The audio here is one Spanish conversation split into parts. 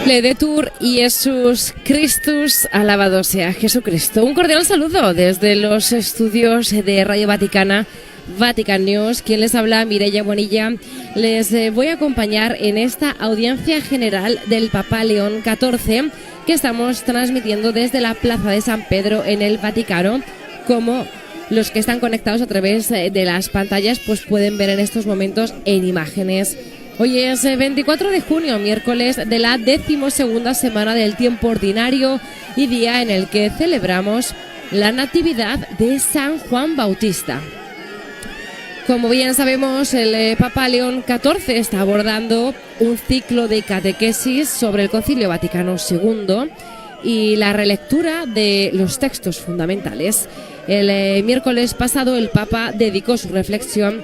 Ledetur Iesus Christus, alabado sea Jesucristo. Un cordial saludo desde los estudios de Radio Vaticana, Vatican News. Quien les habla, Mireia Bonilla. Les voy a acompañar en esta audiencia general del Papa León XIV que estamos transmitiendo desde la Plaza de San Pedro en el Vaticano. Como los que están conectados a través de las pantallas pues pueden ver en estos momentos en imágenes. Hoy es 24 de junio, miércoles de la 12ª semana del tiempo ordinario y día en el que celebramos la Natividad de San Juan Bautista. Como bien sabemos, el Papa León XIV está abordando un ciclo de catequesis sobre el Concilio Vaticano II y la relectura de los textos fundamentales. El miércoles pasado el Papa dedicó su reflexión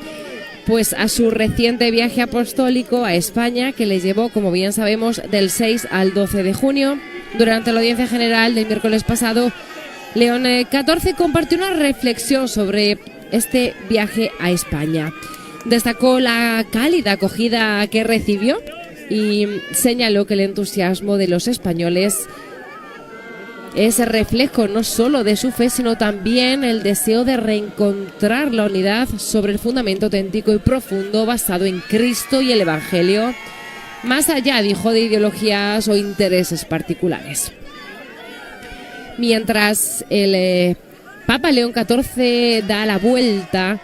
pues a su reciente viaje apostólico a España, que le llevó, como bien sabemos, del 6 al 12 de junio. Durante la audiencia general del miércoles pasado, León XIV compartió una reflexión sobre este viaje a España. Destacó la cálida acogida que recibió y señaló que el entusiasmo de los españoles es reflejo no solo de su fe, sino también el deseo de reencontrar la unidad sobre el fundamento auténtico y profundo basado en Cristo y el Evangelio, más allá, dijo, de ideologías o intereses particulares. Mientras el Papa León XIV da la vuelta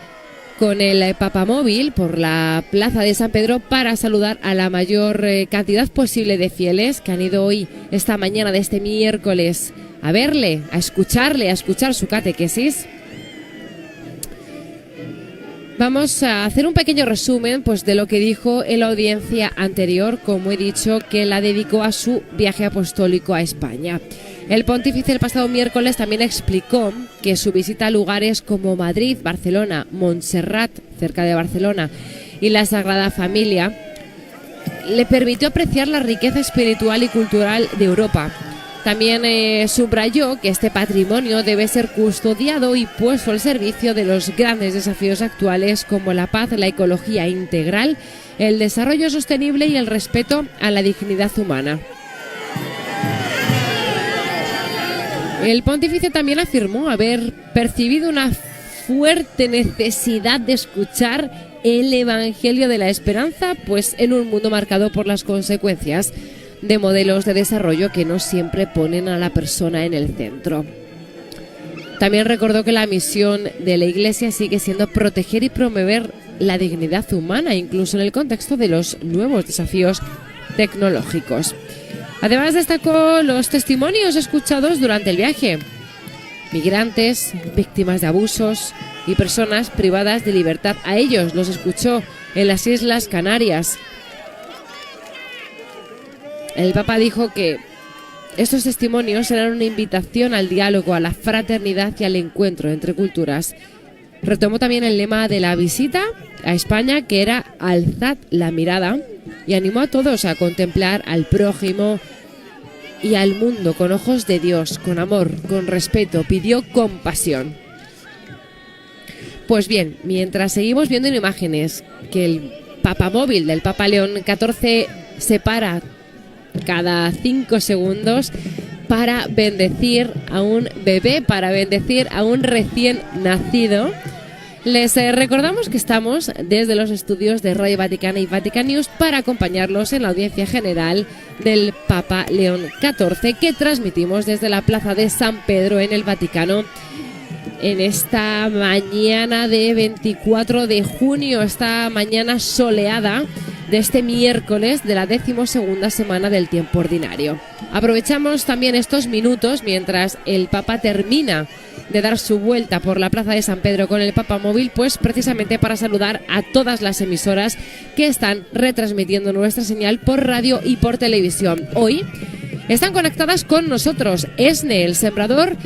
con el papamóvil por la Plaza de San Pedro para saludar a la mayor cantidad posible de fieles que han ido hoy, esta mañana de este miércoles, a verle, a escuchar su catequesis. Vamos a hacer un pequeño resumen pues de lo que dijo en la audiencia anterior, como he dicho, que la dedicó a su viaje apostólico a España. El pontífice el pasado miércoles también explicó que su visita a lugares como Madrid, Barcelona, Montserrat, cerca de Barcelona, y la Sagrada Familia le permitió apreciar la riqueza espiritual y cultural de Europa. También subrayó que este patrimonio debe ser custodiado y puesto al servicio de los grandes desafíos actuales como la paz, la ecología integral, el desarrollo sostenible y el respeto a la dignidad humana. El pontífice también afirmó haber percibido una fuerte necesidad de escuchar el Evangelio de la Esperanza, pues en un mundo marcado por las consecuencias de modelos de desarrollo que no siempre ponen a la persona en el centro. También recordó que la misión de la Iglesia sigue siendo proteger y promover la dignidad humana, incluso en el contexto de los nuevos desafíos tecnológicos. Además destacó los testimonios escuchados durante el viaje. Migrantes, víctimas de abusos y personas privadas de libertad. A ellos los escuchó en las Islas Canarias. El Papa dijo que estos testimonios eran una invitación al diálogo, a la fraternidad y al encuentro entre culturas. Retomó también el lema de la visita a España, que era alzad la mirada, y animó a todos a contemplar al prójimo y al mundo con ojos de Dios, con amor, con respeto. Pidió compasión. Pues bien, mientras seguimos viendo en imágenes que el papamóvil del Papa León XIV se para cada 5 segundos para bendecir a un bebé, para bendecir a un recién nacido, les recordamos que estamos desde los estudios de Radio Vaticana y Vatican News para acompañarlos en la audiencia general del Papa León XIV que transmitimos desde la Plaza de San Pedro en el Vaticano en esta mañana de 24 de junio, esta mañana soleada de este miércoles de la 12ª semana del tiempo ordinario. Aprovechamos también estos minutos mientras el Papa termina de dar su vuelta por la Plaza de San Pedro con el papamóvil, pues precisamente para saludar a todas las emisoras que están retransmitiendo nuestra señal por radio y por televisión. Hoy están conectadas con nosotros ESNE, El Sembrador,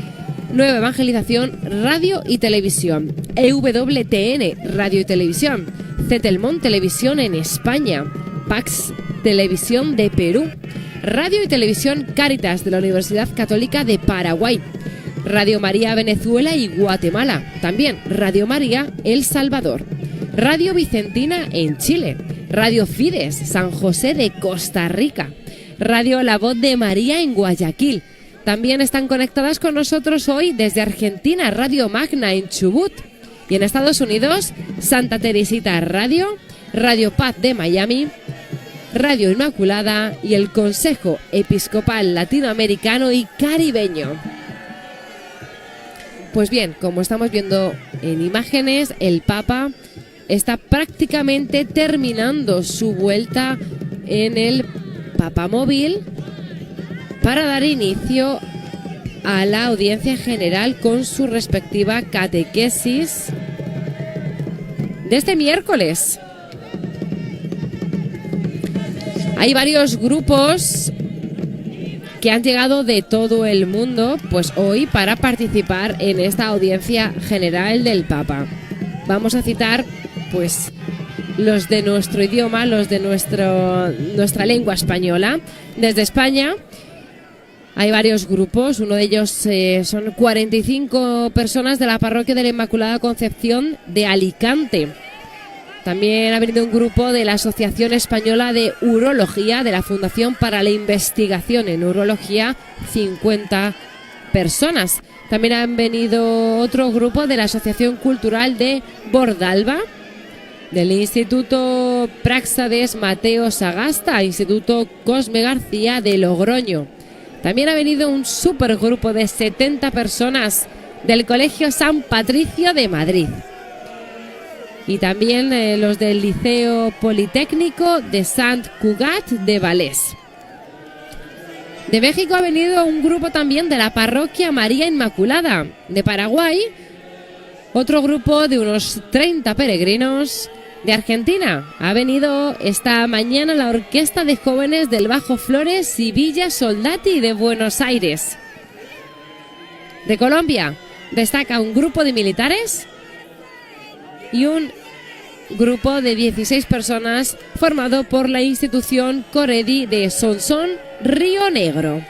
Nueva Evangelización, Radio y Televisión, EWTN, Radio y Televisión, Cetelmont Televisión en España, Pax Televisión de Perú, Radio y Televisión Cáritas de la Universidad Católica de Paraguay, Radio María Venezuela y Guatemala, también Radio María El Salvador, Radio Vicentina en Chile, Radio Fides San José de Costa Rica, Radio La Voz de María en Guayaquil. También están conectadas con nosotros hoy desde Argentina, Radio Magna en Chubut. Y en Estados Unidos, Santa Teresita Radio, Radio Paz de Miami, Radio Inmaculada y el Consejo Episcopal Latinoamericano y Caribeño. Pues bien, como estamos viendo en imágenes, el Papa está prácticamente terminando su vuelta en el Papamóvil para dar inicio a la audiencia general con su respectiva catequesis de este miércoles. Hay varios grupos que han llegado de todo el mundo, pues hoy, para participar en esta audiencia general del Papa. Vamos a citar, pues, los de nuestro idioma, los de nuestra lengua española. Desde España hay varios grupos, uno de ellos son 45 personas de la Parroquia de la Inmaculada Concepción de Alicante. También ha venido un grupo de la Asociación Española de Urología, de la Fundación para la Investigación en Urología, 50 personas. También han venido otro grupo de la Asociación Cultural de Bordalba, del Instituto Práxades Mateo Sagasta, Instituto Cosme García de Logroño. También ha venido un supergrupo de 70 personas del Colegio San Patricio de Madrid. Y también los del Liceo Politécnico de Sant Cugat de Vallès. De México ha venido un grupo también de la Parroquia María Inmaculada. De Paraguay, otro grupo de unos 30 peregrinos. De Argentina ha venido esta mañana la Orquesta de Jóvenes del Bajo Flores y Villa Soldati de Buenos Aires. De Colombia destaca un grupo de militares y un grupo de 16 personas formado por la institución Coredi de Sonsón, Río Negro.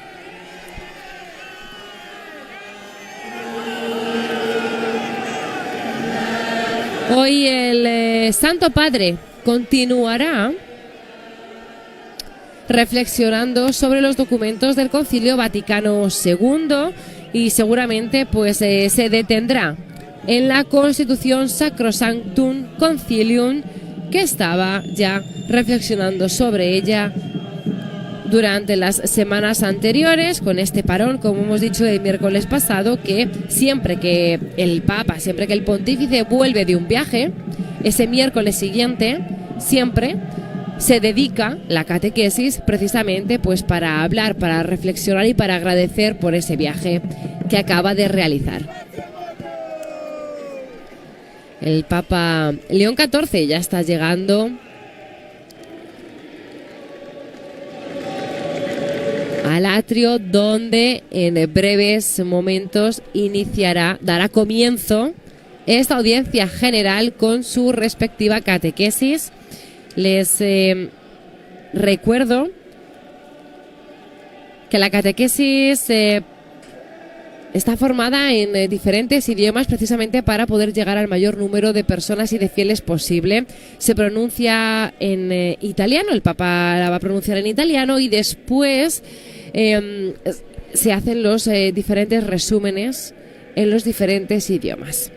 Hoy el Santo Padre continuará reflexionando sobre los documentos del Concilio Vaticano II y seguramente pues se detendrá en la Constitución Sacrosanctum Concilium, que estaba ya reflexionando sobre ella durante las semanas anteriores, con este parón, como hemos dicho el miércoles pasado, que siempre que el Papa, siempre que el Pontífice vuelve de un viaje, ese miércoles siguiente, siempre se dedica la catequesis precisamente pues para hablar, para reflexionar y para agradecer por ese viaje que acaba de realizar. El Papa León XIV ya está llegando al atrio, donde en breves momentos dará comienzo esta audiencia general con su respectiva catequesis. Les recuerdo que la catequesis está formada en diferentes idiomas precisamente para poder llegar al mayor número de personas y de fieles posible. Se pronuncia en italiano, el Papa la va a pronunciar en italiano y después se hacen los diferentes resúmenes en los diferentes idiomas.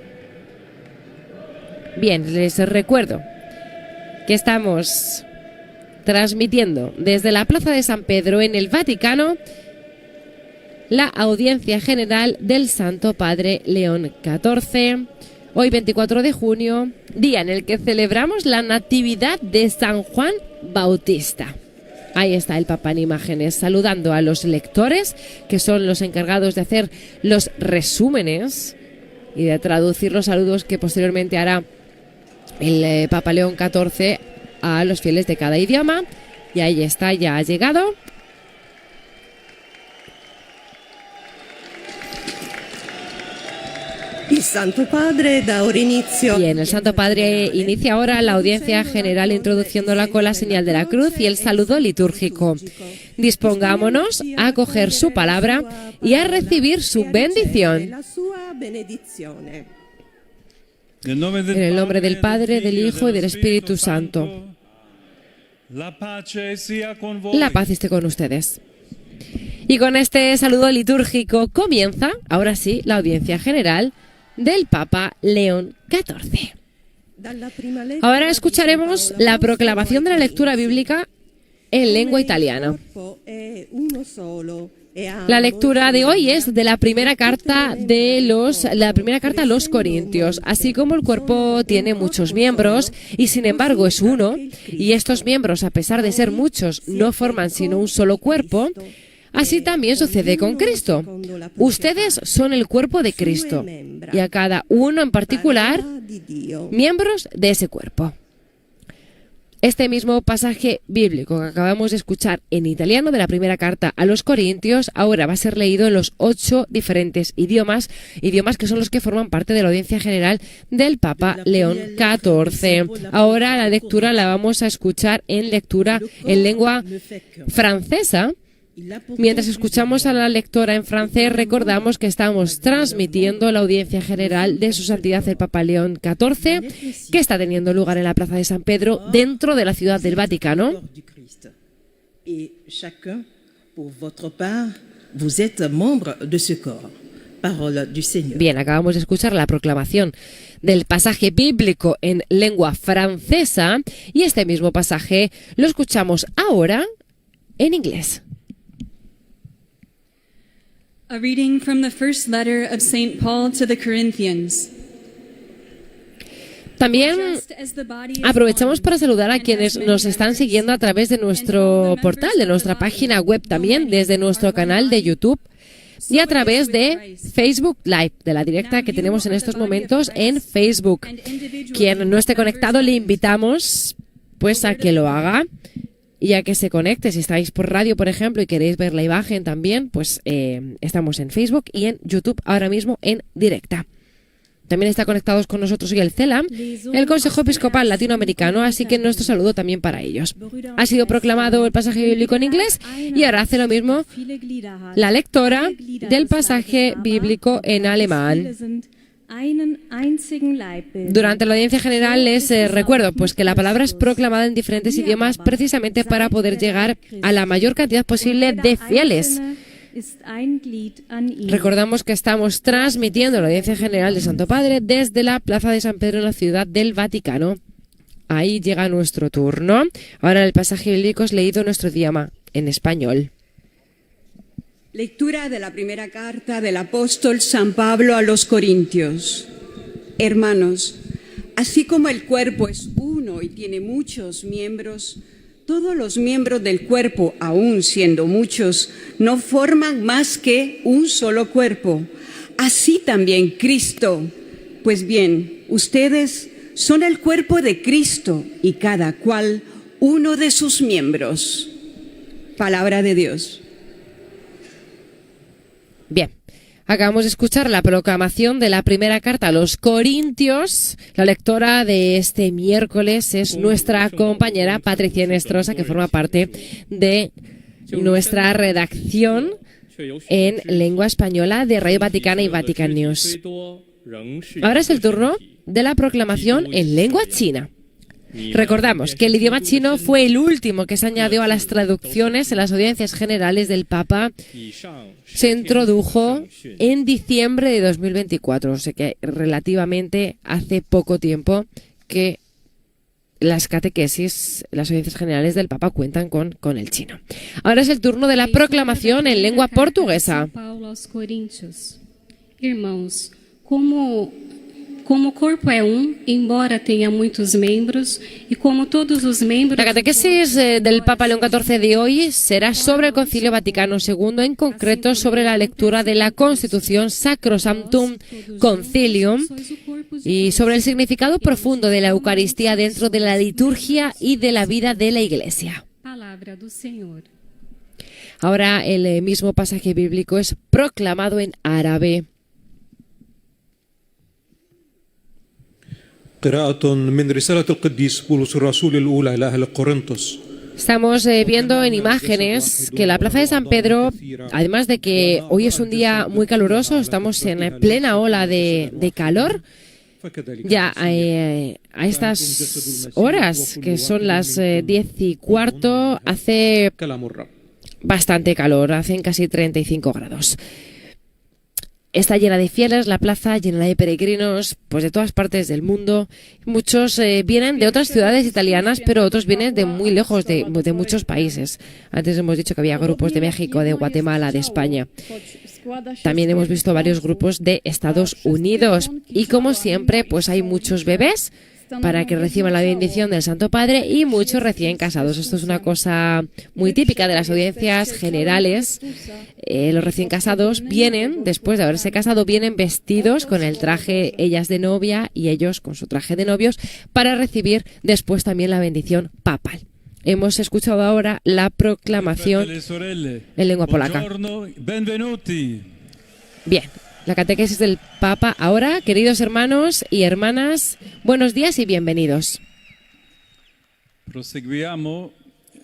Bien, les recuerdo que estamos transmitiendo desde la Plaza de San Pedro en el Vaticano la audiencia general del Santo Padre León XIV, hoy 24 de junio, día en el que celebramos la Natividad de San Juan Bautista. Ahí está el Papa en imágenes, saludando a los lectores, que son los encargados de hacer los resúmenes y de traducir los saludos que posteriormente hará el Papa León XIV a los fieles de cada idioma. Y ahí está, ya ha llegado. El Santo Padre da ahora inicio. Bien, el Santo Padre inicia ahora la audiencia general introduciéndola con la señal de la cruz y el saludo litúrgico. Dispongámonos a acoger su palabra y a recibir su bendición. En el nombre del Padre, del Hijo y del Espíritu Santo. La pace sia con voi. La paz esté con ustedes. Y con este saludo litúrgico comienza, ahora sí, la audiencia general del Papa León XIV. Ahora escucharemos la proclamación de la lectura bíblica en lengua italiana. La lectura de hoy es de la primera carta a los Corintios. Así como el cuerpo tiene muchos miembros y sin embargo es uno, y estos miembros, a pesar de ser muchos, no forman sino un solo cuerpo, así también sucede con Cristo. Ustedes son el cuerpo de Cristo y a cada uno en particular miembros de ese cuerpo. Este mismo pasaje bíblico que acabamos de escuchar en italiano de la primera carta a los Corintios ahora va a ser leído en los 8 diferentes idiomas que son los que forman parte de la audiencia general del Papa León XIV. Ahora la lectura la vamos a escuchar en lengua francesa. Mientras escuchamos a la lectora en francés, recordamos que estamos transmitiendo la audiencia general de Su Santidad el Papa León XIV, que está teniendo lugar en la Plaza de San Pedro, dentro de la Ciudad del Vaticano. Bien, acabamos de escuchar la proclamación del pasaje bíblico en lengua francesa y este mismo pasaje lo escuchamos ahora en inglés. A reading from the first letter of St. Paul to the Corinthians. También aprovechamos para saludar a quienes nos están siguiendo a través de nuestro portal, de nuestra página web también, desde nuestro canal de YouTube y a través de Facebook Live, de la directa que tenemos en estos momentos en Facebook. Quien no esté conectado le invitamos pues a que lo haga y a que se conecte. Si estáis por radio, por ejemplo, y queréis ver la imagen también, pues estamos en Facebook y en YouTube ahora mismo en directa. También está conectados con nosotros hoy el CELAM, el Consejo Episcopal Latinoamericano, así que nuestro saludo también para ellos. Ha sido proclamado el pasaje bíblico en inglés y ahora hace lo mismo la lectora del pasaje bíblico en alemán. Durante la audiencia general les recuerdo pues que la palabra es proclamada en diferentes idiomas precisamente para poder llegar a la mayor cantidad posible de fieles. Recordamos que estamos transmitiendo la audiencia general de Santo Padre desde la Plaza de San Pedro en la Ciudad del Vaticano. Ahí llega nuestro turno. Ahora el pasaje bíblico es leído en nuestro idioma, en español. Lectura de la primera carta del apóstol San Pablo a los Corintios. Hermanos, así como el cuerpo es uno y tiene muchos miembros, todos los miembros del cuerpo, aun siendo muchos, no forman más que un solo cuerpo. Así también Cristo. Pues bien, ustedes son el cuerpo de Cristo y cada cual uno de sus miembros. Palabra de Dios. Bien, acabamos de escuchar la proclamación de la primera carta a los Corintios. La lectora de este miércoles es nuestra compañera Patricia Nestrosa, que forma parte de nuestra redacción en lengua española de Radio Vaticana y Vatican News. Ahora es el turno de la proclamación en lengua china. Recordamos que el idioma chino fue el último que se añadió a las traducciones en las audiencias generales del Papa. Se introdujo en diciembre de 2024, o sea que relativamente hace poco tiempo que las catequesis, las audiencias generales del Papa cuentan con el chino. Ahora es el turno de la proclamación en lengua portuguesa. Irmãos, como o corpo é embora tenha muitos membros, e como todos os membros... La catequesis del Papa León XIV de hoy será sobre el Concilio Vaticano II, en concreto sobre la lectura de la Constitución Sacrosanctum Concilium y sobre el significado profundo de la Eucaristía dentro de la liturgia y de la vida de la Iglesia. Palavra do Senhor. Ahora el mismo pasaje bíblico es proclamado en árabe. قراءة من رسالة القديس بولس الرسول الأولى إلى أهل قرنطس. Estamos viendo en imágenes que la Plaza de San Pedro, además de que hoy es un día muy caluroso, estamos en plena ola de calor, فكذلك ya المسيح. a estas horas, que son las 10:15, hace كلام الرب. bastante calor, hacen casi 35 grados. Está llena de fieles la plaza, llena de peregrinos, pues de todas partes del mundo. Muchos vienen de otras ciudades italianas, pero otros vienen de muy lejos, de muchos países. Antes hemos dicho que había grupos de México, de Guatemala, de España. También hemos visto varios grupos de Estados Unidos. Y como siempre, pues hay muchos bebés para que reciban la bendición del Santo Padre y muchos recién casados. Esto es una cosa muy típica de las audiencias generales. Los recién casados vienen, después de haberse casado, vienen vestidos con el traje, ellas de novia y ellos con su traje de novios, para recibir después también la bendición papal. Hemos escuchado ahora la proclamación en lengua polaca. Buongiorno, benvenuti. Bien, la catequesis del Papa. Ahora, queridos hermanos y hermanas, buenos días y bienvenidos. Proseguiamo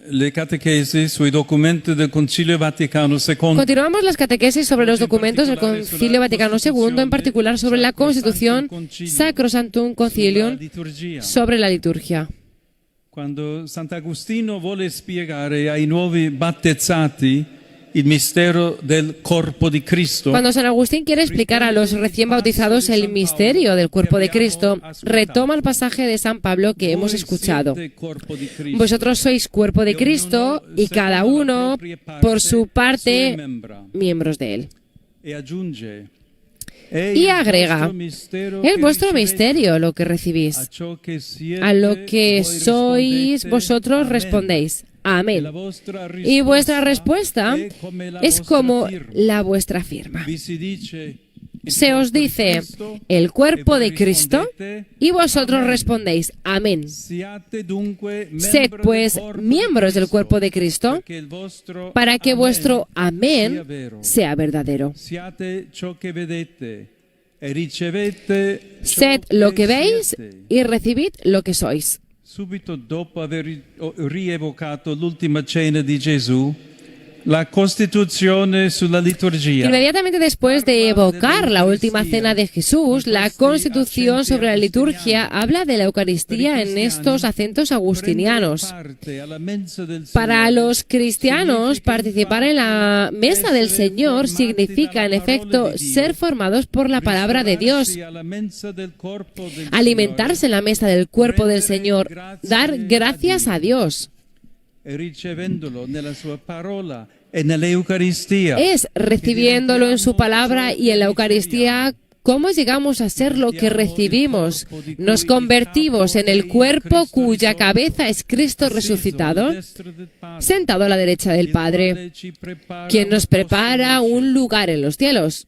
le catechesi sui documenti del Concilio Vaticano II. Continuamos las catequesis sobre los documentos del Concilio Vaticano II, en particular sobre la Constitución Sacrosanctum Concilium, sobre la liturgia. Quando Sant'Agostino vuole spiegare ai nuovi battezzati il mistero del corpo di Cristo, Cuando San Agustín quiere explicar a los recién bautizados el misterio del cuerpo de Cristo, retoma el pasaje de San Pablo que hemos escuchado. Vosotros sois cuerpo de Cristo y cada uno, por su parte, miembros de él. e aggiunge, Y agrega, es vuestro misterio lo que recibís. A lo que sois vosotros respondéis, amén. Y vuestra respuesta es como la vuestra firma. Se os dice el cuerpo de Cristo y vosotros respondéis, amén. Sed pues miembros del cuerpo de Cristo para que vuestro amén sea verdadero. Sed lo que veis y recibid lo que sois. Subito dopo aver rievocato l'ultima cena di Gesù, la Costituzione sulla liturgia. Inmediatamente después de evocar la última cena de Jesús, la Constitución sobre la liturgia habla de la Eucaristía en estos acentos agustinianos. Para los cristianos, participar en la mesa del Señor significa, en efecto, ser formados por la palabra de Dios, alimentarse en la mesa del cuerpo del Señor, dar gracias a Dios. Es recibiéndolo en su palabra y en la Eucaristía cómo llegamos a ser lo que recibimos. Nos convertimos en el cuerpo cuya cabeza es Cristo resucitado, sentado a la derecha del Padre, quien nos prepara un lugar en los cielos.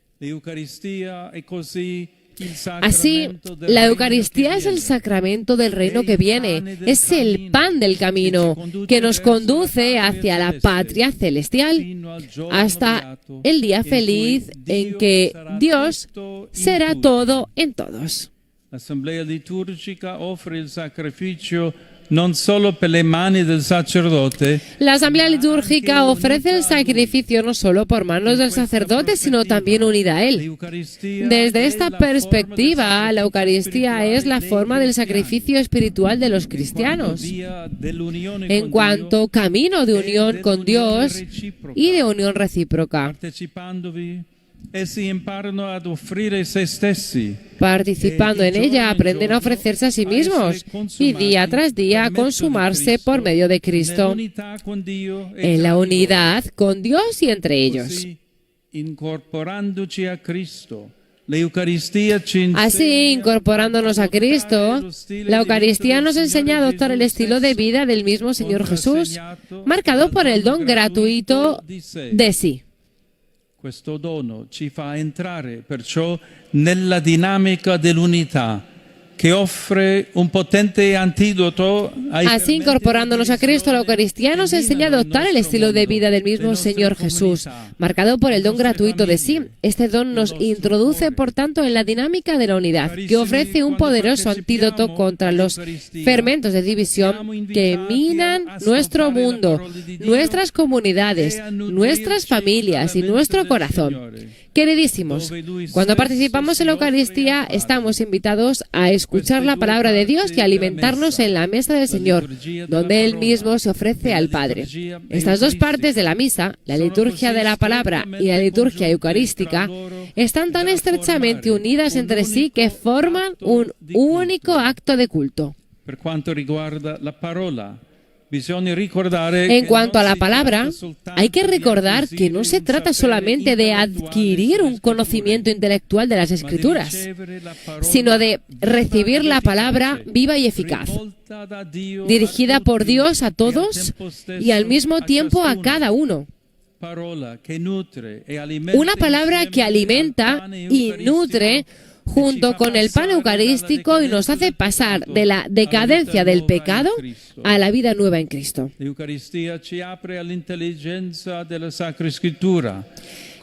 Así, la Eucaristía es el sacramento del reino que viene, es el pan del camino que nos conduce hacia la patria celestial, hasta el día feliz en que Dios será todo en todos. La Asamblea litúrgica offre il sacrificio non solo per le mani del sacerdote. La Asamblea litúrgica ofrece el sacrificio no solo por manos del sacerdote, sino también unida a él. Desde esta perspectiva, la Eucaristía es la forma del sacrificio espiritual de los cristianos, en cuanto camino de unión con Dios y de unión recíproca. Essi imparano ad offrire se stessi. Participando en ella, aprenden a ofrecerse a sí mismos y día tras día a consumarse por medio de Cristo, en la unidad con Dios y entre ellos. Incorporandoci a Cristo. Así, incorporándonos a Cristo, la Eucaristía nos enseña a adoptar el estilo de vida del mismo Señor Jesús, marcado por el don gratuito de sí. Questo dono ci fa entrare perciò nella dinamica dell'unità che offre un potente antídoto ai Así, incorporándonos a Cristo a la Eucaristía, nos enseña a adoptar el estilo de vida del mismo Señor Jesús, marcado por el don gratuito de sí. Este don nos introduce, por tanto, en la dinámica de la unidad, que ofrece un poderoso antídoto contra los fermentos de división que minan nuestro mundo, nuestras comunidades, nuestras familias y nuestro corazón. Queridísimos, cuando participamos en la Eucaristía estamos invitados a escuchar la palabra de Dios y a alimentarnos en la mesa del Señor, donde Él mismo se ofrece al Padre. Estas dos partes de la misa, la liturgia de la palabra y la liturgia eucarística, están tan estrechamente unidas entre sí que forman un único acto de culto. Per quanto riguarda la parola, en cuanto a la palabra, hay que recordar que no se trata solamente de adquirir un conocimiento intelectual de las Escrituras, sino de recibir la palabra viva y eficaz, dirigida por Dios a todos y al mismo tiempo a cada uno. Una palabra que alimenta y nutre junto con el pan eucarístico y nos hace pasar de la decadencia del pecado a la vida nueva en Cristo.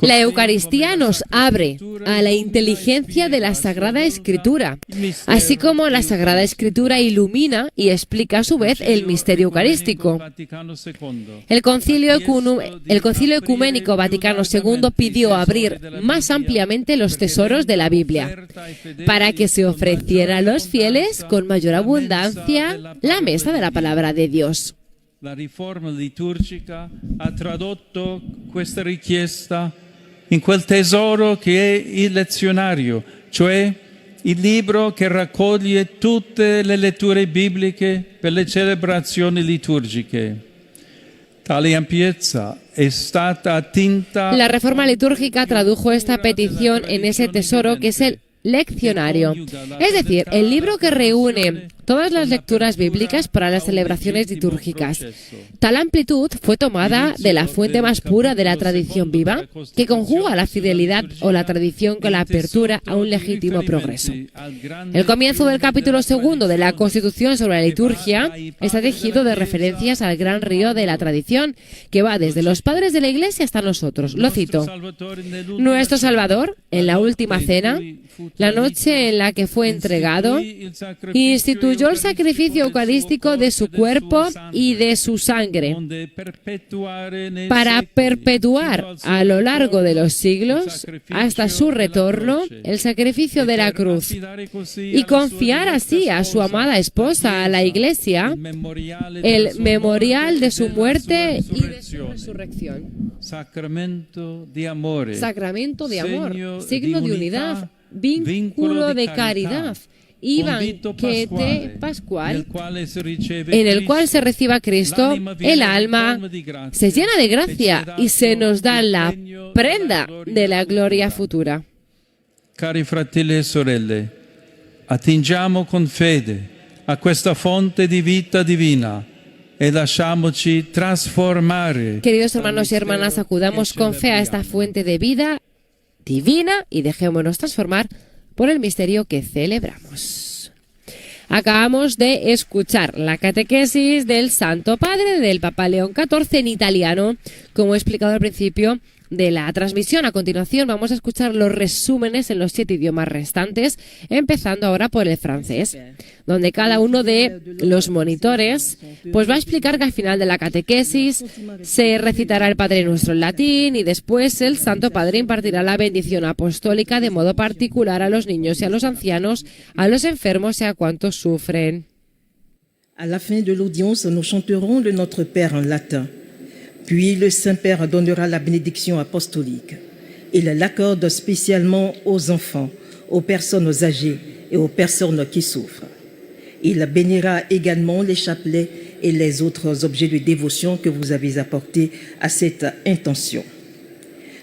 La Eucaristía nos abre a la inteligencia de la Sagrada Escritura, así como la Sagrada Escritura ilumina y explica a su vez el misterio eucarístico. El Concilio Ecuménico Vaticano II pidió abrir más ampliamente los tesoros de la Biblia, para que se ofreciera a los fieles con mayor abundancia la mesa de la palabra de Dios. La riforma liturgica ha tradotto questa richiesta in quel tesoro che è il lezionario, cioè il libro che raccoglie tutte le letture bibliche per le celebrazioni liturgiche. Tale ampiezza è stata attinta. La reforma litúrgica tradujo esta petición en ese tesoro que es el leccionario, es decir, el libro que reúne todas las lecturas bíblicas para las celebraciones litúrgicas. Tal amplitud fue tomada de la fuente más pura de la tradición viva, que conjuga la fidelidad o la tradición con la apertura a un legítimo progreso. El comienzo del capítulo 2 de la Constitución sobre la liturgia está tejido de referencias al gran río de la tradición, que va desde los padres de la Iglesia hasta nosotros. Lo cito: Nuestro Salvador, en la última cena, la noche en la que fue entregado, instituyó el sacrificio eucarístico de su cuerpo y de su sangre para perpetuar a lo largo de los siglos, hasta su retorno, el sacrificio de la cruz y confiar así a su amada esposa, a la Iglesia, el memorial de su muerte y de su resurrección. Sacramento de amor, signo de unidad, vínculo de caridad y banquete pascual en el cual se recibe a Cristo, el alma se llena de gracia y se nos da la prenda de la gloria futura. Cari fratelli e sorelle, attingiamo con fede a questa fonte di vita divina e lasciamoci trasformare. Queridos hermanos y hermanas, acudamos con fe a esta fuente de vida divina y dejémonos transformar por el misterio que celebramos. Acabamos de escuchar la catequesis del Santo Padre del Papa León XIV en italiano, como he explicado al principio de la transmisión. A continuación vamos a escuchar los resúmenes en los 7 idiomas restantes, empezando ahora por el francés, donde cada uno de los monitores pues va a explicar que al final de la catequesis se recitará el Padre Nuestro en latín y después el Santo Padre impartirá la bendición apostólica de modo particular a los niños y a los ancianos, a los enfermos y a cuantos sufren. À la fin de l'audience, nous chanterons le Notre Père en latin. Puis le Saint-Père donnera la bénédiction apostolique. Il l'accorde spécialement aux enfants, aux personnes âgées et aux personnes qui souffrent. Il bénira également les chapelets et les autres objets de dévotion que vous avez apportés à cette intention.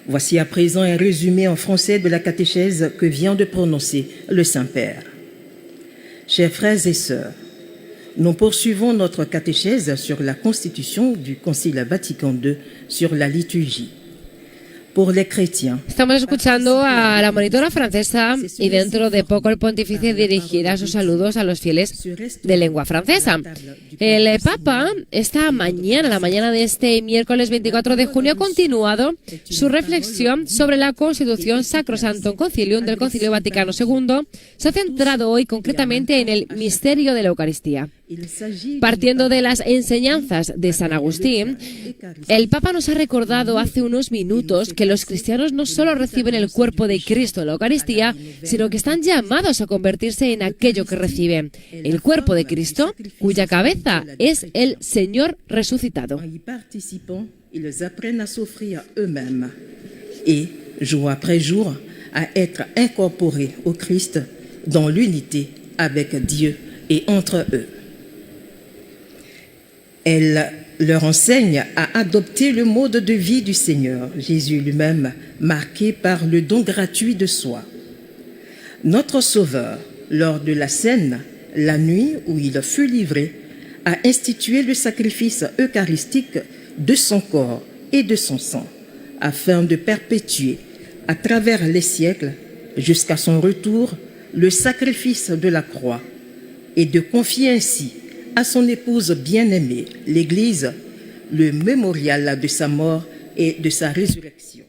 Voici à présent un résumé en français de la catéchèse que vient de prononcer le Saint-Père. Chers frères et sœurs, nous poursuivons notre catéchèse sur la constitution du Concile Vatican II sur la liturgie. pour les chrétiens. Estamos escuchando a la monitora francesa y dentro de poco el pontífice dirigirá sus saludos a los fieles de lengua francesa. El Papa esta mañana, la mañana de este miércoles 24 de junio, ha continuado su reflexión sobre la Constitución Sacrosanctum Concilium del Concilio Vaticano II. Se ha centrado hoy concretamente en el misterio de la Eucaristía. Partiendo de las enseñanzas de San Agustín, el Papa nos ha recordado hace unos minutos que los cristianos no solo reciben el cuerpo de Cristo en la Eucaristía, sino que están llamados a convertirse en aquello que reciben, el cuerpo de Cristo, cuya cabeza es el Señor resucitado. En y participant, ils apprennent à s'offrir eux-mêmes et, jour après jour, à être incorporés au Christ dans l'unité avec Dieu et entre eux. Elle leur enseigne à adopter le mode de vie du Seigneur, Jésus lui-même, marqué par le don gratuit de soi. Notre Sauveur, lors de la scène, la nuit où il fut livré, a institué le sacrifice eucharistique de son corps et de son sang, afin de perpétuer, à travers les siècles, jusqu'à son retour, le sacrifice de la croix, et de confier ainsi à son épouse bien-aimée, l'Église, le mémorial de sa mort et de sa résurrection.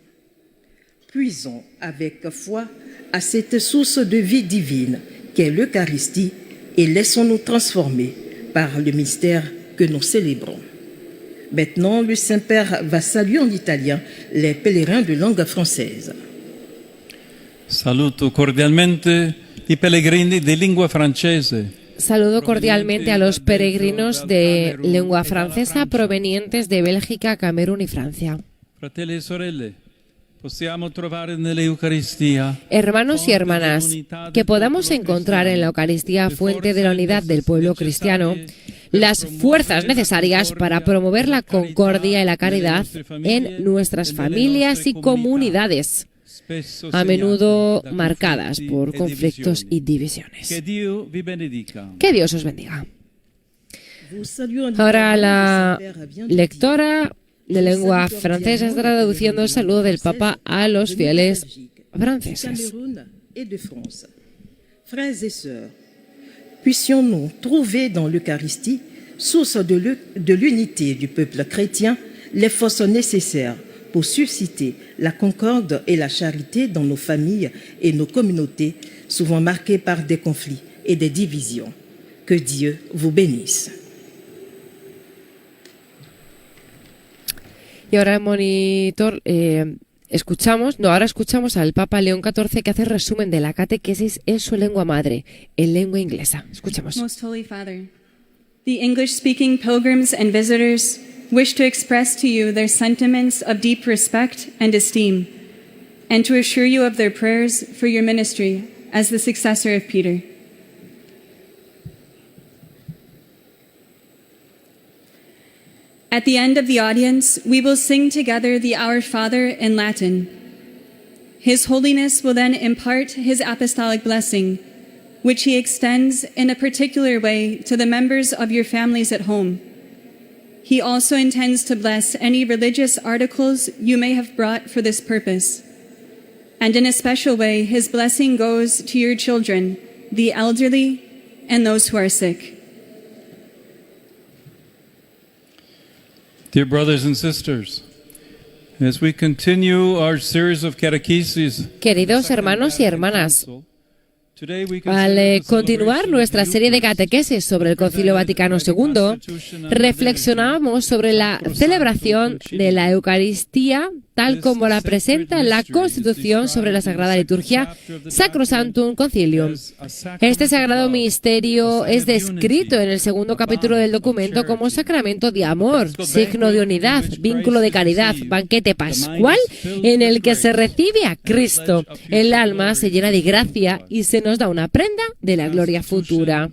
Puisons avec foi à cette source de vie divine qu'est l'Eucharistie et laissons-nous transformer par le mystère que nous célébrons. Maintenant, le Saint-Père va saluer en italien les pèlerins de langue française. Saluto cordialmente i pellegrini di lingua francese. Saludo cordialmente a los peregrinos de lengua francesa provenientes de Bélgica, Camerún y Francia. Fratelli e sorelle, possiamo trovare nell'Eucaristia. Hermanos y hermanas, que podamos encontrar en la Eucaristía, fuente de la unidad del pueblo cristiano, las fuerzas necesarias para promover la concordia y la caridad en nuestras familias y comunidades, a menudo marcadas por conflictos y divisiones. Que Dio vi benedica. Que Dios os bendiga. Ahora la lectora de lengua francesa está traduciendo el saludo del Papa a los fieles franceses. Frères et sœurs, puissions-nous trouver dans l'Eucharistie, source de l'unité du peuple chrétien, les forces nécessaires pour susciter la concorde et la charité dans nos familles et nos communautés, souvent marquées par des conflits et des divisions. Que Dieu vous bénisse. Y ahora el monitor ahora escuchamos al Papa León XIV, que hace resumen de la catequesis en su lengua madre, en lengua inglesa. Escuchemos. Most Holy Father, the English-speaking pilgrims and visitors wish to express to you their sentiments of deep respect and esteem, and to assure you of their prayers for your ministry as the successor of Peter. At the end of the audience, we will sing together the Our Father in Latin. His Holiness will then impart his apostolic blessing, which he extends in a particular way to the members of your families at home. He also intends to bless any religious articles you may have brought for this purpose. And in a special way, his blessing goes to your children, the elderly, and those who are sick. Dear brothers and sisters, as we continue our series of catecheses, Queridos hermanos y hermanas, al continuar nuestra serie de catequesis sobre el Concilio Vaticano II, reflexionamos sobre la celebración de la Eucaristía tal como la presenta la Constitución sobre la Sagrada Liturgia Sacrosanctum Concilium. Este sagrado misterio es descrito en el segundo capítulo del documento como sacramento de amor, signo de unidad, vínculo de caridad, banquete pascual en el que se recibe a Cristo. El alma se llena de gracia y se nos da una prenda de la gloria futura.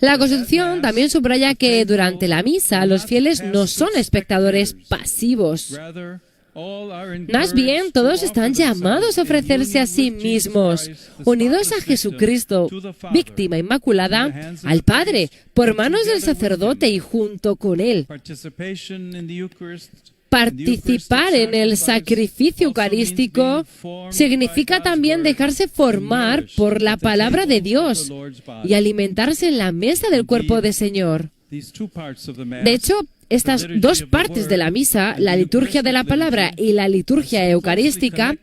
La Constitución también subraya que durante la misa los fieles no son espectadores pasivos. Más bien, todos están llamados a ofrecerse a sí mismos, unidos a Jesucristo, víctima inmaculada, al Padre, por manos del sacerdote y junto con Él. Participar en el sacrificio eucarístico significa también dejarse formar por la palabra de Dios y alimentarse en la mesa del cuerpo del Señor. De hecho, estas dos partes de la misa, la liturgia de la palabra y la liturgia eucarística,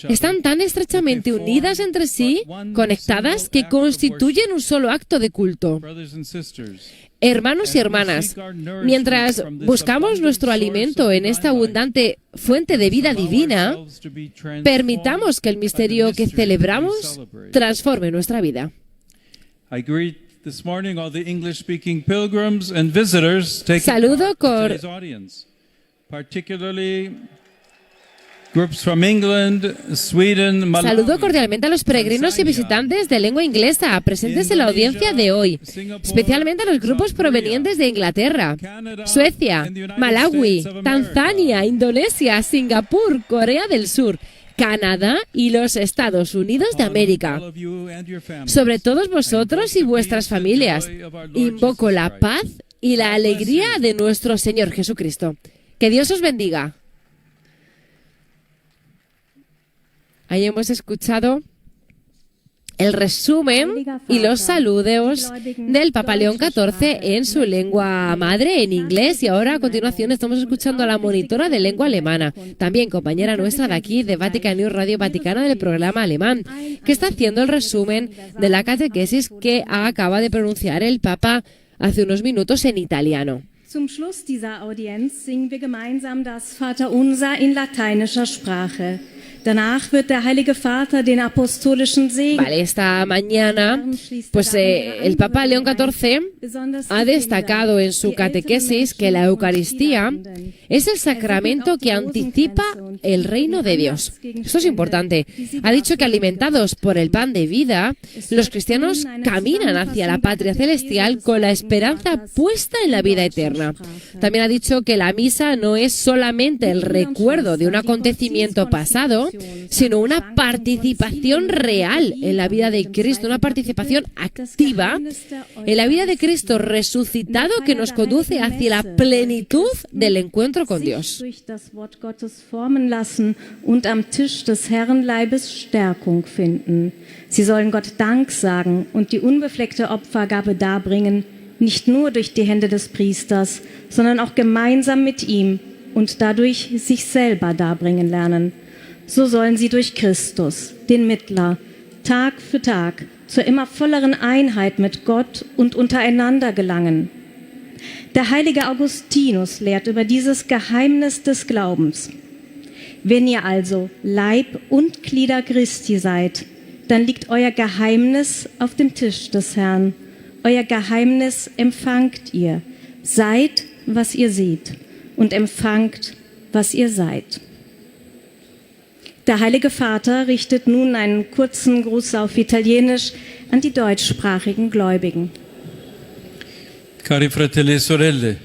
están tan estrechamente unidas entre sí, conectadas, que constituyen un solo acto de culto. Hermanos y hermanas, mientras buscamos nuestro alimento en esta abundante fuente de vida divina, permitamos que el misterio que celebramos transforme nuestra vida. This morning, all the English-speaking pilgrims and visitors taking Saludo part in today's audience, particularly groups from England, Sweden, Malawi. Saludo cordialmente a los peregrinos y visitantes de lengua inglesa presentes en la audiencia de hoy, especialmente a los grupos provenientes de Inglaterra, Suecia, Malawi, Tanzania, Indonesia, Singapur, Corea del Sur, Canadá y los Estados Unidos de América. Sobre todos vosotros y vuestras familias, invoco la paz y la alegría de nuestro Señor Jesucristo. Que Dios os bendiga. Ahí hemos escuchado el resumen y los saludos del Papa León XIV en su lengua madre, en inglés, y ahora a continuación estamos escuchando a la monitora de lengua alemana, también compañera nuestra de aquí de Vatican News Radio Vaticana del programa alemán, que está haciendo el resumen de la catequesis que acaba de pronunciar el Papa hace unos minutos en italiano. Zum Schluss dieser Audienz singen wir gemeinsam das Vaterunser in lateinischer Sprache. Danach wird der Heilige Vater den apostolischen Segen. Vale, esta mañana, pues el Papa León XIV ha destacado en su catequesis que la Eucaristía es el sacramento que anticipa el reino de Dios. Esto es importante. Ha dicho que alimentados por el pan de vida, los cristianos caminan hacia la patria celestial con la esperanza puesta en la vida eterna. También ha dicho que la misa no es solamente el recuerdo de un acontecimiento pasado, sino una participación real en la vida de Cristo, una participación activa en la vida de Cristo resucitado que nos conduce hacia la plenitud del encuentro con Dios. Und am Tisch des Herrenleibes Stärkung finden. Sie sollen Gott Dank sagen und die unbefleckte Opfergabe darbringen, nicht nur durch die Hände des Priesters, sondern auch gemeinsam mit ihm und dadurch sich selber darbringen lernen. So sollen sie durch Christus, den Mittler, Tag für Tag zur immer volleren Einheit mit Gott und untereinander gelangen. Der heilige Augustinus lehrt über dieses Geheimnis des Glaubens. Wenn ihr also Leib und Glieder Christi seid, dann liegt euer Geheimnis auf dem Tisch des Herrn. Euer Geheimnis empfangt ihr. Seid, was ihr seht, und empfangt, was ihr seid. Der Heilige Vater richtet nun einen kurzen Gruß auf Italienisch an die deutschsprachigen Gläubigen. Cari fratelli e sorelle,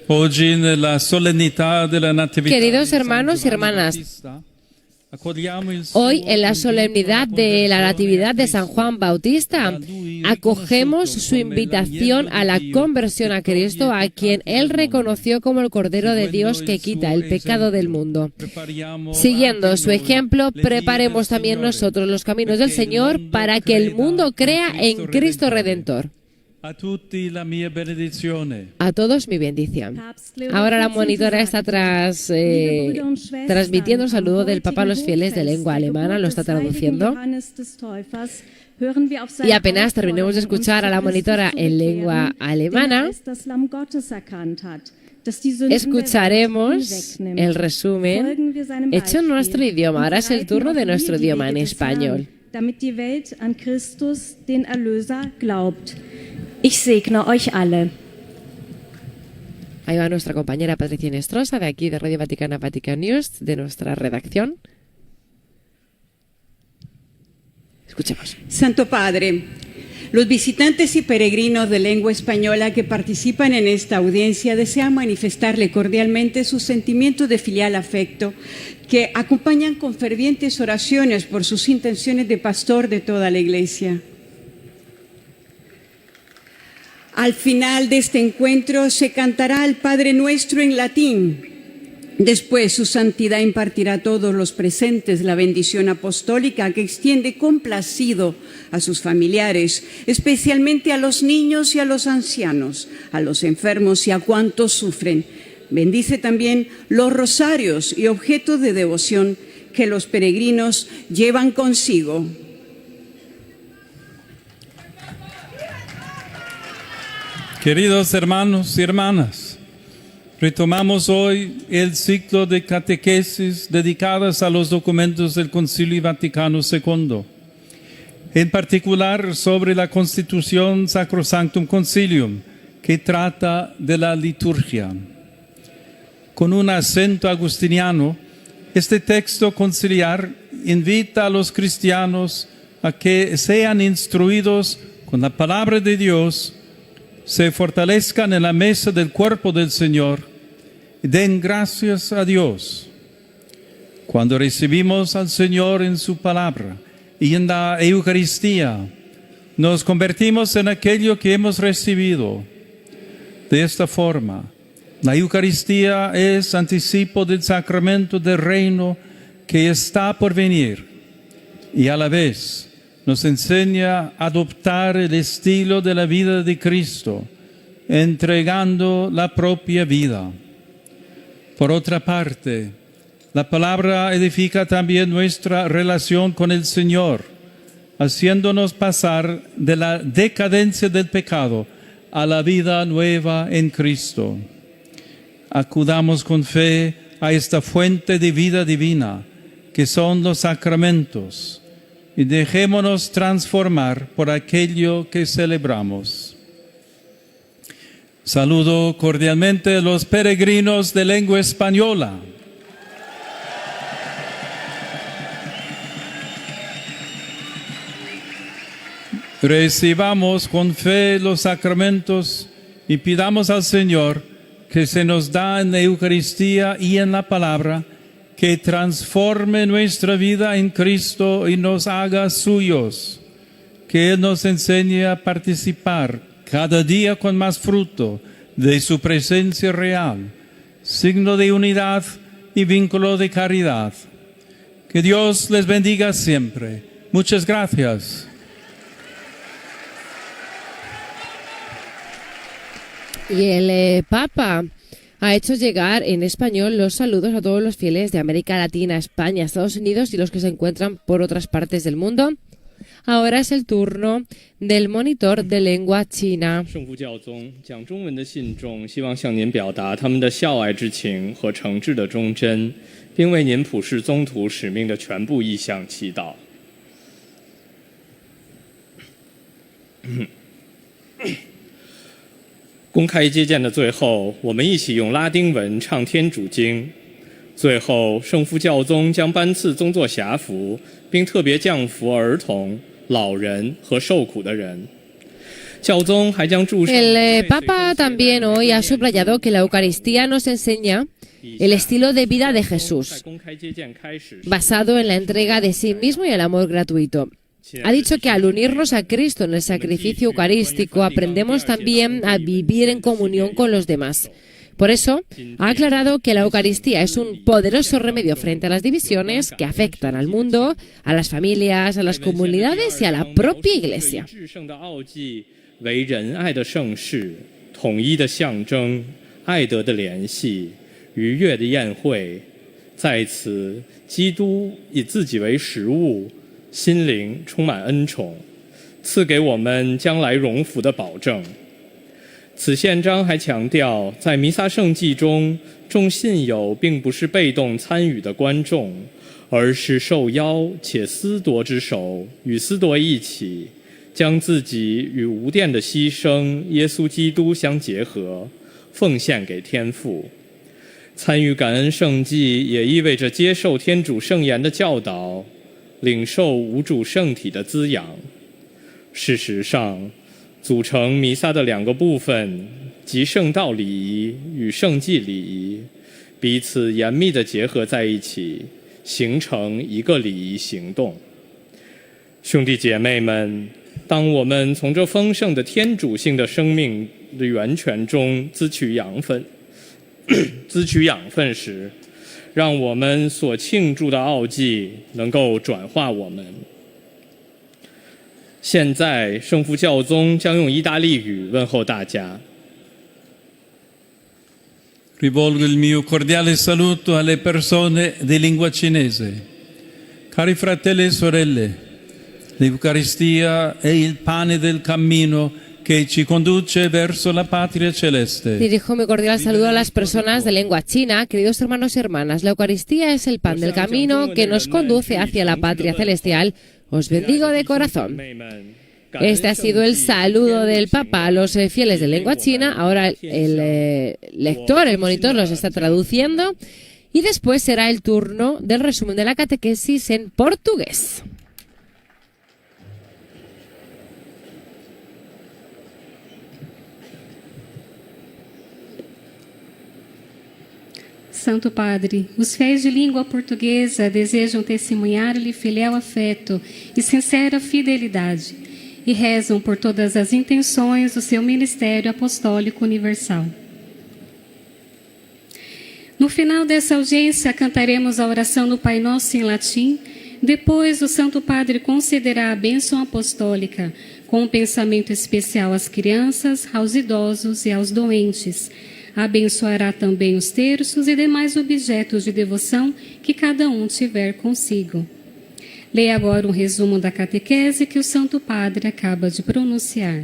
oggi nella solennità della Natività. Queridos hermanos y hermanas, hoy en la solemnidad de la Natividad de San Juan Bautista acogemos su invitación a la conversión a Cristo, a quien él reconoció como el Cordero de Dios que quita el pecado del mundo. Siguiendo su ejemplo, preparemos también nosotros los caminos del Señor para que el mundo crea en Cristo Redentor. A todos mi bendición. Ahora la monitora está transmitiendo un saludo del Papa a los fieles de lengua alemana, lo está traduciendo. Y apenas terminemos de escuchar a la monitora en lengua alemana, escucharemos el resumen hecho en nuestro idioma. Ahora es el turno de nuestro idioma en español. Damit die Welt an Christus, den Erlöser, glaubt. Ich segne euch alle. Ahí va nuestra compañera Patricia Inestrosa, de aquí de Radio Vaticana, Vatican News, de nuestra redacción. Escuchemos. Santo Padre, los visitantes y peregrinos de lengua española que participan en esta audiencia desean manifestarle cordialmente sus sentimientos de filial afecto que acompañan con fervientes oraciones por sus intenciones de pastor de toda la Iglesia. Al final de este encuentro se cantará el Padre Nuestro en latín Después, su santidad impartirá a todos los presentes la bendición apostólica que extiende complacido a sus familiares, especialmente a los niños y a los ancianos, a los enfermos y a cuantos sufren. Bendice también los rosarios y objetos de devoción que los peregrinos llevan consigo. Queridos hermanos y hermanas, retomamos hoy el ciclo de catequesis dedicadas a los documentos del Concilio Vaticano II, en particular sobre la Constitución Sacrosanctum Concilium, que trata de la liturgia. Con un acento agustiniano, este texto conciliar invita a los cristianos a que sean instruidos con la palabra de Dios, se fortalezcan en la mesa del cuerpo del Señor y den gracias a Dios. Cuando recibimos al Señor en su palabra y en la Eucaristía, nos convertimos en aquello que hemos recibido. De esta forma, la Eucaristía es anticipo del sacramento del reino que está por venir y a la vez nos enseña a adoptar el estilo de la vida de Cristo, entregando la propia vida. Por otra parte, la palabra edifica también nuestra relación con el Señor, haciéndonos pasar de la decadencia del pecado a la vida nueva en Cristo. Acudamos con fe a esta fuente de vida divina, que son los sacramentos, y dejémonos transformar por aquello que celebramos. Saludo cordialmente a los peregrinos de lengua española. Recibamos con fe los sacramentos y pidamos al Señor que se nos da en la Eucaristía y en la palabra, que transforme nuestra vida en Cristo y nos haga suyos, que Él nos enseñe a participar cada día con más fruto de su presencia real, signo de unidad y vínculo de caridad. Que Dios les bendiga siempre. Muchas gracias. Y el Papa ha hecho llegar en español los saludos a todos los fieles de América Latina, España, Estados Unidos y los que se encuentran por otras partes del mundo. Ahora es el turno del monitor de lengua china. 圣父教宗讲中文的信众希望向您表达他们的孝爱之情和诚挚的忠贞，并为您普世宗徒使命的全部意向祈祷。公开接见的最后，我们一起用拉丁文唱天主经。最后，圣父教宗将颁赐宗座辖服，并特别降服儿童、老人和受苦的人。教宗还将祝圣。El Papa también hoy ha subrayado que la Eucaristía nos enseña el estilo de vida de Jesús, basado en la entrega de sí mismo y el amor gratuito. Ha dicho que al unirnos a Cristo en el sacrificio eucarístico aprendemos también a vivir en comunión con los demás. Por eso, ha aclarado que la Eucaristía es un poderoso remedio frente a las divisiones que afectan al mundo, a las familias, a las comunidades y a la propia Iglesia. 为仁爱的盛世，统一的象征，爱德的联系，愉悦的宴会。在此，基督以自己为食物，心灵充满恩宠，赐给我们将来荣福的保证。此宪章还强调，在弥撒圣祭中，众信友并不是被动参与的观众，而是受邀且司铎之手，与司铎一起，将自己与无玷的牺牲耶稣基督相结合，奉献给天父。参与感恩圣祭也意味着接受天主圣言的教导，领受无主圣体的滋养。事实上，组成弥撒的两个部分，即圣道礼仪与圣祭礼仪，彼此严密地结合在一起，形成一个礼仪行动。兄弟姐妹们，当我们从这丰盛的天主性的生命的源泉中滋取养分时，让我们所庆祝的奥迹能够转化我们。现在，圣父教宗将用意大利语问候大家。Rivolgo il mio cordiale saluto alle persone di lingua cinese. Cari fratelli e sorelle, l'Eucaristia è il pane del cammino que ci conduce verso la patria celeste. Dirijo mi cordial saludo a las personas de lengua china, queridos hermanos y hermanas. La Eucaristía es el pan del camino que nos conduce hacia la patria celestial. Os bendigo de corazón. Este ha sido el saludo del Papa a los fieles de lengua china. Ahora el lector, el monitor, los está traduciendo. Y después será el turno del resumen de la catequesis en portugués. Santo Padre, os fiéis de língua portuguesa desejam testemunhar-lhe fiel afeto e sincera fidelidade e rezam por todas as intenções do seu ministério apostólico universal. No final dessa audiência, cantaremos a oração do Pai Nosso em latim. Depois, o Santo Padre concederá a bênção apostólica com um pensamento especial às crianças, aos idosos e aos doentes. Abençoará também os terços e demais objetos de devoção que cada um tiver consigo. Leia agora um resumo da catequese que o Santo Padre acaba de pronunciar.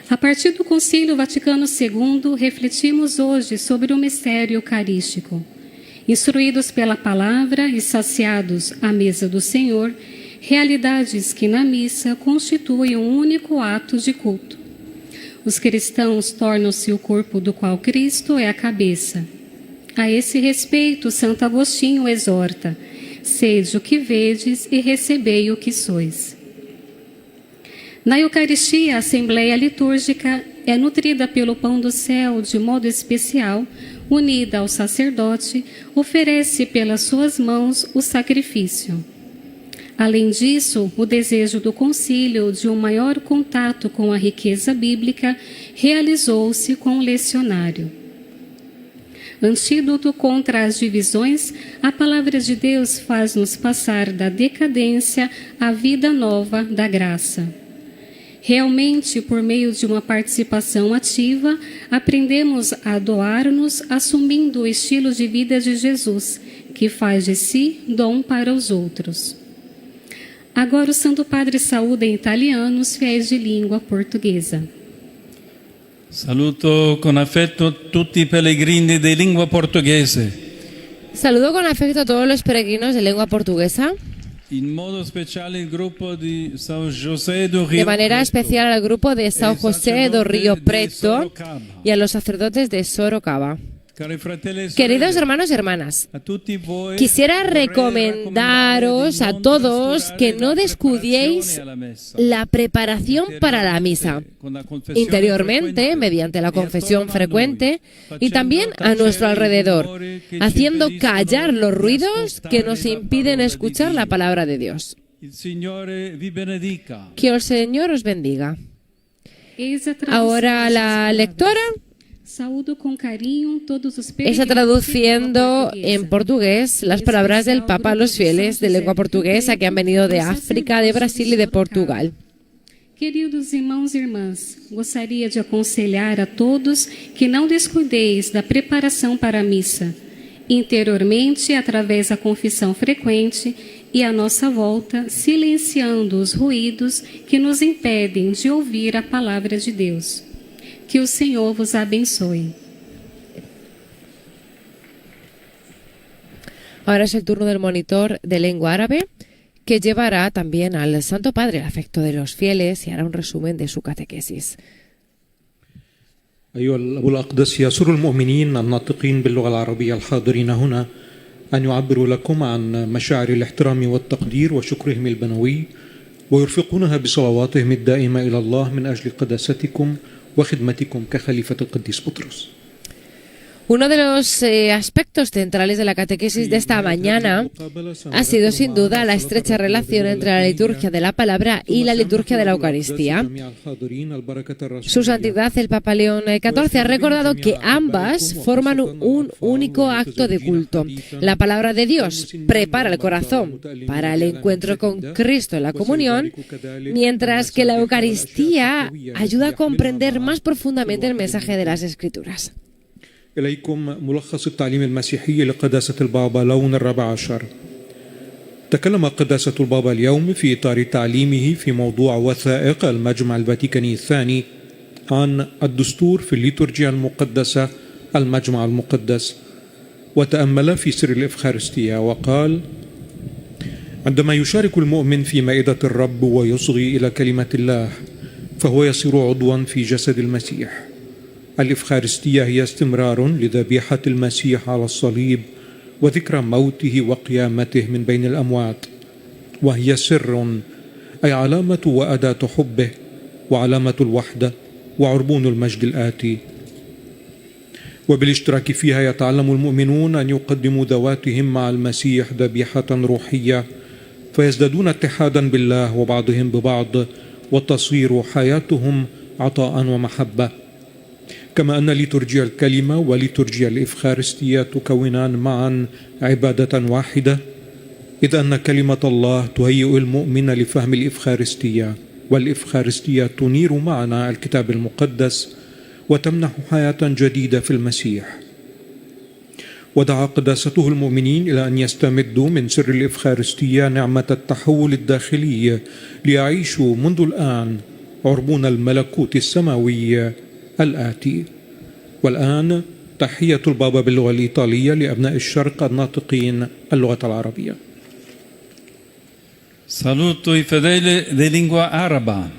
A partir do Concílio Vaticano II, refletimos hoje sobre o mistério eucarístico. Instruídos pela palavra e saciados à mesa do Senhor, realidades que na missa constituem um único ato de culto. Os cristãos tornam-se o corpo do qual Cristo é a cabeça. A esse respeito, Santo Agostinho exorta: sede o que vedes e recebei o que sois. Na Eucaristia, a Assembleia Litúrgica é nutrida pelo pão do céu de modo especial, unida ao sacerdote, oferece pelas suas mãos o sacrifício. Além disso, o desejo do concílio de um maior contato com a riqueza bíblica realizou-se com o lecionário. Antídoto contra as divisões, a palavra de Deus faz-nos passar da decadência à vida nova da graça. Realmente, por meio de uma participação ativa, aprendemos a doar-nos assumindo o estilo de vida de Jesus, que faz de si dom para os outros. Agora o Santo Padre saúda em italiano os fiéis de língua portuguesa. Saluto con affetto tutti i pellegrini di lingua portoghese. Saludo con afecto a todos los peregrinos de lengua portuguesa. In modo speciale il gruppo di São José do Rio De manera Preto, especial al grupo de São José do Rio Preto y a los sacerdotes de Sorocaba. Cari fratelli e Queridos sorelle, hermanos y hermanas, a tutti voi quisiera vorrei recomendaros a raccomandarvi di non todos trascurare que no la descuidéis preparazione alla messa. la preparación para la misa, Con la confessione interiormente, frequente mediante la e confesión attorno a noi, frecuente, y facendo también a tacere nuestro i alrededor, rumori che ci haciendo impediscono callar los di ruidos que nos ascoltare la impiden parola di escuchar la Dio. palabra de Dios. Il Signore vi benedica. Que el Señor os bendiga. Eis a tradução Ahora destas la palavras. lectora Saúdo com carinho todos os está peregrinos traduciendo de língua en portuguesa. portugués las palabras del Papa a los fieles de lengua portuguesa que han venido de África, de Brasil y de Portugal. Queridos irmãos e irmãs, gostaria de aconselhar a todos que não descuideis da preparação para a missa, interiormente através da confissão frequente e à nossa volta, silenciando os ruídos que nos impedem de ouvir a palavra de Deus. Que o Senhor vos abençoe. Ahora es el turno del monitor de lengua árabe, que llevará también al Santo Padre el afecto de los fieles y hará un resumen de su catequesis. أيها الأبو الأقدس، يسر المؤمنين الناطقين باللغة العربية الحاضرين هنا أن يعبروا لكم عن مشاعر الاحترام والتقدير وشكرهم البنوي ويرفقونها بصلواتهم الدائمة إلى الله من أجل قداستكم وخدمتكم كخليفة القديس بطرس. Uno de los aspectos centrales de la catequesis de esta mañana ha sido sin duda la estrecha relación entre la liturgia de la palabra y la liturgia de la Eucaristía. Su Santidad el Papa León XIV ha recordado que ambas forman un único acto de culto. La palabra de Dios prepara el corazón para el encuentro con Cristo en la comunión, mientras que la Eucaristía ayuda a comprender más profundamente el mensaje de las Escrituras. إليكم ملخص التعليم المسيحي لقداسة البابا لون ال14. تكلم قداسة البابا اليوم في إطار تعليمه في موضوع وثائق المجمع الفاتيكاني الثاني عن الدستور في الليتورجيا المقدسة المجمع المقدس، وتأمل في سر الإفخارستية وقال: عندما يشارك المؤمن في مائدة الرب ويصغي إلى كلمة الله فهو يصير عضوا في جسد المسيح. الإفخارستية هي استمرار لذبيحة المسيح على الصليب وذكرى موته وقيامته من بين الأموات، وهي سر أي علامة وأداة حبه وعلامة الوحدة وعربون المجد الآتي. وبالاشتراك فيها يتعلم المؤمنون أن يقدموا ذواتهم مع المسيح ذبيحة روحية فيزدادون اتحادا بالله وبعضهم ببعض وتصير حياتهم عطاء ومحبة. كما أن ليتورجيا الكلمة وليتورجيا الإفخارستية تكونان معا عبادة واحدة، إذ أن كلمة الله تهيئ المؤمن لفهم الإفخارستية، والإفخارستية تنير معنا الكتاب المقدس وتمنح حياة جديدة في المسيح. ودعا قداسته المؤمنين إلى أن يستمدوا من سر الإفخارستية نعمة التحول الداخلي ليعيشوا منذ الآن عربون الملكوت السماوي الآتي. والآن تحية البابا باللغة الإيطالية لأبناء الشرق الناطقين اللغة العربية. Saluto i fedeli di lingua araba.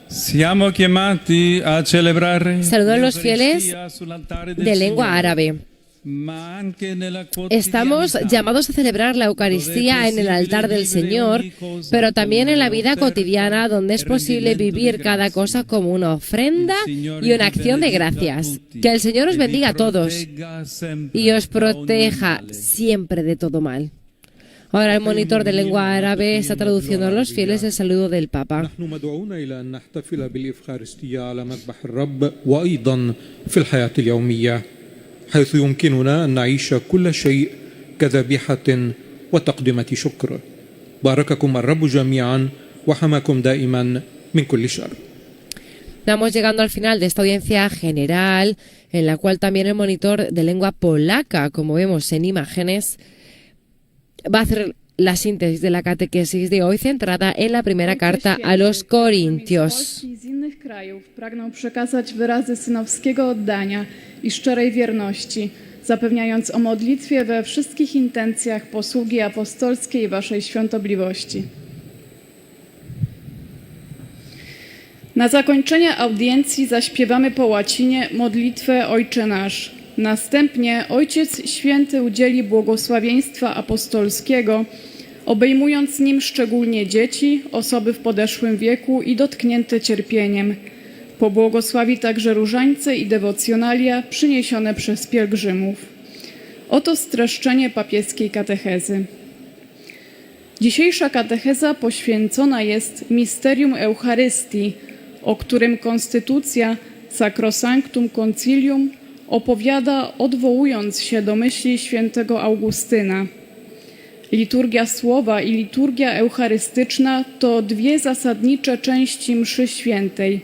Siamo chiamati a celebrare Saludo a los fieles de lengua árabe. Estamos llamados a celebrar la Eucaristía en el altar del Señor, pero también en la vida cotidiana, donde es posible vivir cada cosa como una ofrenda y una acción de gracias. Que el Señor os bendiga a todos y os proteja siempre de todo mal. Ahora el monitor de lengua árabe está traduciendo a los fieles el saludo del Papa. حيث يمكننا أن نعيش كل شيء كذبيحة وتقدمة شكر. بارككم الرب جميعا وحماكم دائما من كل شر. Estamos llegando al final de esta audiencia general, en la cual también el monitor de lengua polaca, como vemos en imágenes, va a hacer la síntesis de la catequesis de hoy, centrada en la primera carta a los Corintios. Z innych krajów pragnął przekazać wyrazy synowskiego oddania i szczerej wierności, zapewniając o modlitwie we wszystkich intencjach posługi apostolskiej waszej świątobliwości. Na zakończenie audiencji zaśpiewamy po łacinie modlitwę Ojcze Nasz. Następnie Ojciec Święty udzieli błogosławieństwa apostolskiego, obejmując nim szczególnie dzieci, osoby w podeszłym wieku i dotknięte cierpieniem. Pobłogosławi także różańce i dewocjonalia przyniesione przez pielgrzymów. Oto streszczenie papieskiej katechezy. Dzisiejsza katecheza poświęcona jest misterium Eucharystii, o którym konstytucja Sacrosanctum Concilium opowiada, odwołując się do myśli świętego Augustyna. Liturgia słowa i liturgia eucharystyczna to dwie zasadnicze części mszy świętej,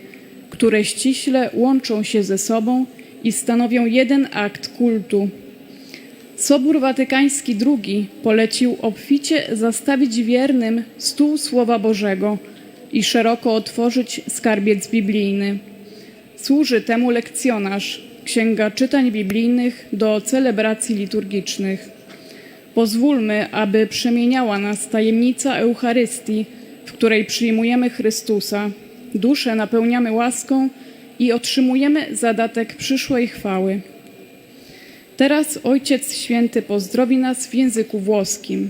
które ściśle łączą się ze sobą i stanowią jeden akt kultu. Sobór Watykański II polecił obficie zastawić wiernym stół Słowa Bożego i szeroko otworzyć skarbiec biblijny. Służy temu lekcjonarz, Księga Czytań Biblijnych do celebracji liturgicznych. Pozwólmy, aby przemieniała nas tajemnica Eucharystii, w której przyjmujemy Chrystusa, duszę napełniamy łaską i otrzymujemy zadatek przyszłej chwały. Teraz Ojciec Święty pozdrowi nas w języku włoskim.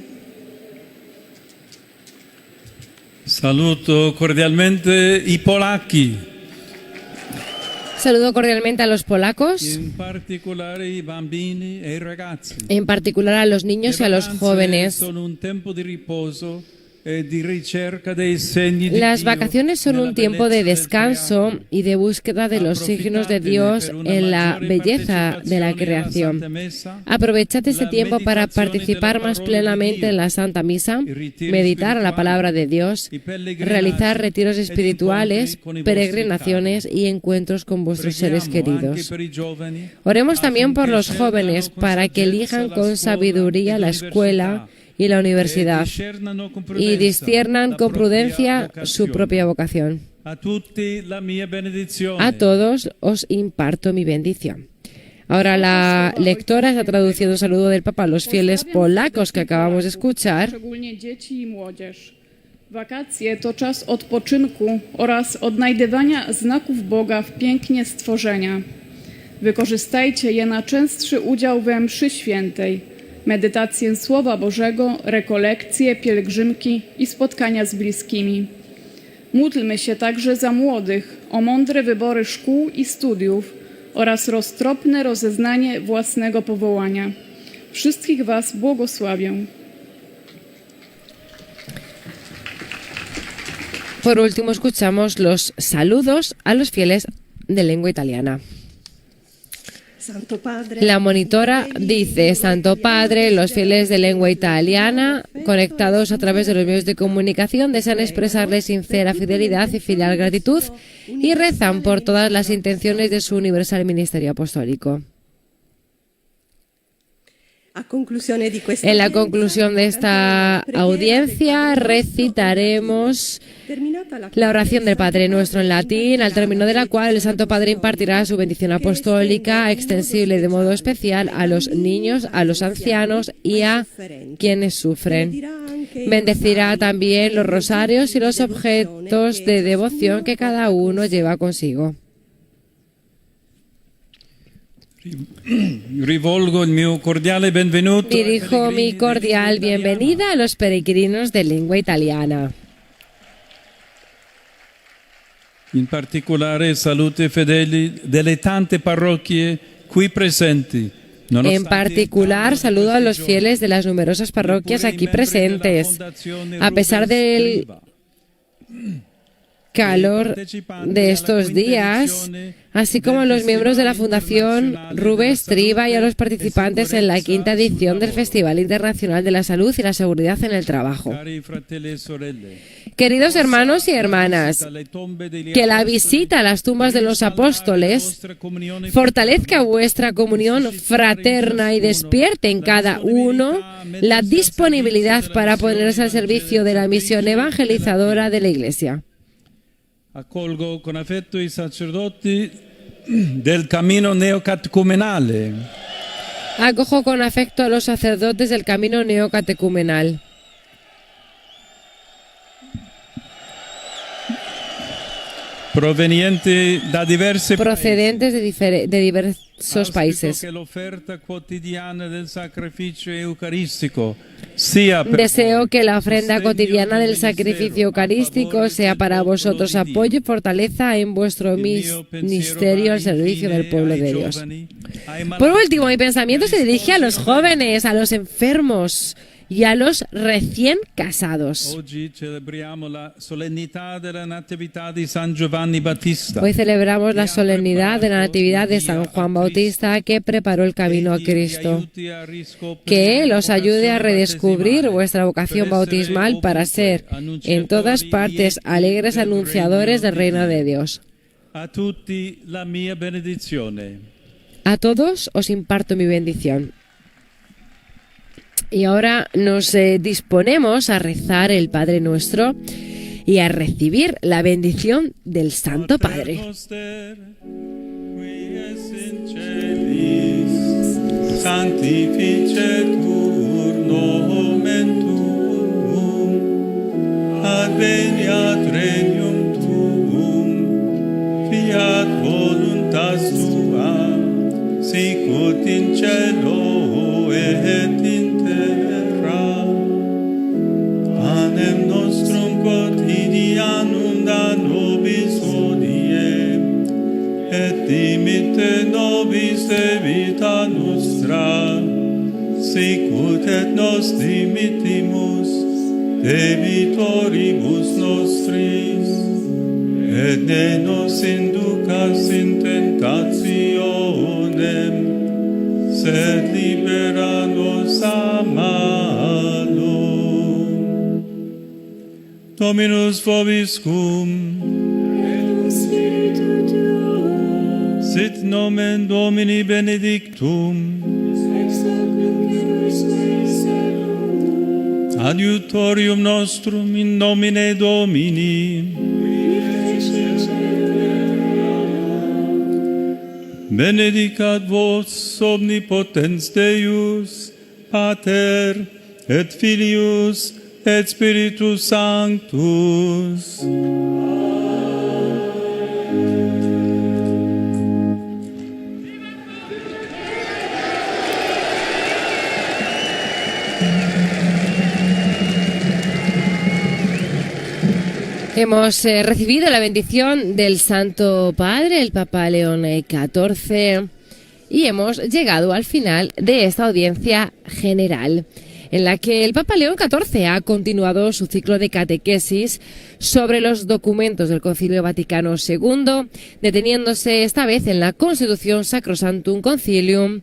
Saluto cordialmente i Polacchi. Saludo cordialmente a los polacos, in particolare i bambini e i ragazzi. en particular a los niños y a los jóvenes. Sono un tempo di riposo e di ricerca dei segni di Las Dio vacaciones son nella un tiempo de bellezza del descanso creato. y de búsqueda de los signos de Dios en la belleza de la creación. Aprovechad este tiempo para participar más plenamente en la Santa Misa, meditar la palabra de Dios, realizar retiros espirituales, peregrinaciones y encuentros con vuestros seres queridos. Oremos también por los jóvenes para que elijan con sabiduría la escuela y la universidad y disciernan con prudencia su propia vocación. A tutti la mia benedizione. A todos os imparto mi bendición. Ahora la lectora está traduciendo un saludo del Papa a los fieles polacos que acabamos de escuchar. Szczególnie dzieci i młodzież. Wakacje to czas odpoczynku oraz odnajdywania znaków Boga w pięknie stworzenia. Wykorzystajcie je na częstszy udział we mszy świętej, medytację Słowa Bożego, rekolekcje, pielgrzymki i spotkania z bliskimi. Módlmy się także za młodych o mądre wybory szkół i studiów oraz roztropne rozeznanie własnego powołania. Wszystkich Was błogosławię. Por último, escuchamos los saludos a los fieles de lengua italiana. Santo Padre, La monitora dice: Santo Padre, los fieles de lengua italiana conectados a través de los medios de comunicación desean expresarle sincera fidelidad y filial gratitud y rezan por todas las intenciones de su universal ministerio apostólico. En la conclusión de esta audiencia recitaremos la oración del Padre Nuestro en latín, al término de la cual el Santo Padre impartirá su bendición apostólica extensible de modo especial a los niños, a los ancianos y a quienes sufren. Bendecirá también los rosarios y los objetos de devoción que cada uno lleva consigo. Rivolgo il mio cordiale benvenuto. Dirijo mi cordial bienvenida a los peregrinos de lengua italiana. In particolare salute fedeli delle tante parrocchie qui presenti. En particular, saludo a los fieles de las numerosas parroquias aquí presentes. A pesar del calor de estos días, así como a los miembros de la Fundación Rubens Triba y a los participantes en la 5ª edición del Festival Internacional de la Salud y la Seguridad en el Trabajo. Queridos hermanos y hermanas, que la visita a las tumbas de los apóstoles fortalezca vuestra comunión fraterna y despierte en cada uno la disponibilidad para ponerse al servicio de la misión evangelizadora de la Iglesia. Accolgo con affetto i sacerdoti del camino neocatecumenale. Acojo con afecto a los sacerdotes del camino neocatecumenal. Procedentes de diversos países. Deseo que la ofrenda cotidiana del sacrificio eucarístico sea para vosotros apoyo y fortaleza en vuestro ministerio al servicio del pueblo de Dios. Por último, mi pensamiento se dirige a los jóvenes, a los enfermos y a los recién casados. Hoy celebramos la solemnidad de la Natividad de San Juan Bautista, que preparó el camino a Cristo. Que Él os ayude a redescubrir vuestra vocación bautismal para ser en todas partes alegres anunciadores del reino de Dios. A tutti la mia benedizione. A todos os imparto mi bendición. Y ahora nos disponemos a rezar el Padre Nuestro y a recibir la bendición del Santo Padre. Sanctificetur nomen tuum, adveniat regnum tuum, fiat voluntas tua, sicut in cielo et in terra. Panem nostrum quotidianum da nobis hodie, et Ite nobis de vita nostra, sicut et nos dimittimus debitoribus nostris, et ne nos inducas in tentationem, sed libera nos a malo. Dominus vobiscum, sit nomen Domini benedictum, adiutorium nostrum in nomine Domini, benedicat vos omnipotens Deus, Pater et Filius et Spiritus Sanctus. Hemos recibido la bendición del Santo Padre, el Papa León XIV, y hemos llegado al final de esta audiencia general, en la que el Papa León XIV ha continuado su ciclo de catequesis sobre los documentos del Concilio Vaticano II, deteniéndose esta vez en la Constitución Sacrosanctum Concilium,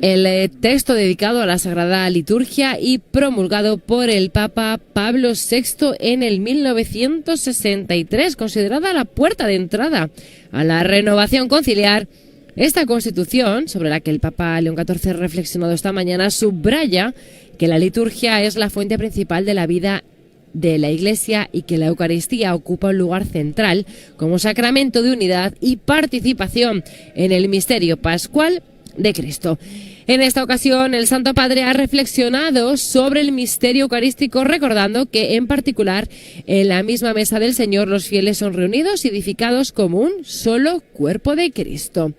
el texto dedicado a la Sagrada Liturgia y promulgado por el Papa Pablo VI en el 1963, considerada la puerta de entrada a la renovación conciliar. Esta Constitución, sobre la que el Papa León XIV ha reflexionado esta mañana, subraya que la liturgia es la fuente principal de la vida de la Iglesia y que la Eucaristía ocupa un lugar central como sacramento de unidad y participación en el misterio pascual de Cristo. En esta ocasión, el Santo Padre ha reflexionado sobre el misterio eucarístico, recordando que, en particular, en la misma mesa del Señor los fieles son reunidos y edificados como un solo cuerpo de Cristo.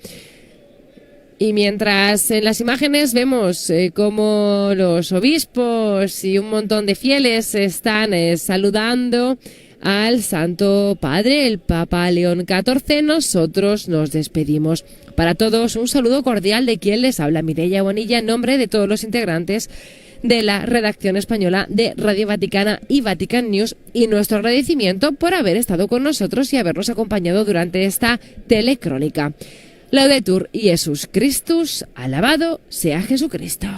Y mientras en las imágenes vemos cómo los obispos y un montón de fieles están saludando al Santo Padre, el Papa León XIV, nosotros nos despedimos. Para todos, un saludo cordial de quien les habla, Mireia Bonilla, en nombre de todos los integrantes de la redacción española de Radio Vaticana y Vatican News, y nuestro agradecimiento por haber estado con nosotros y habernos acompañado durante esta telecrónica. Laudetur Jesus Christus, alabado sea Jesucristo.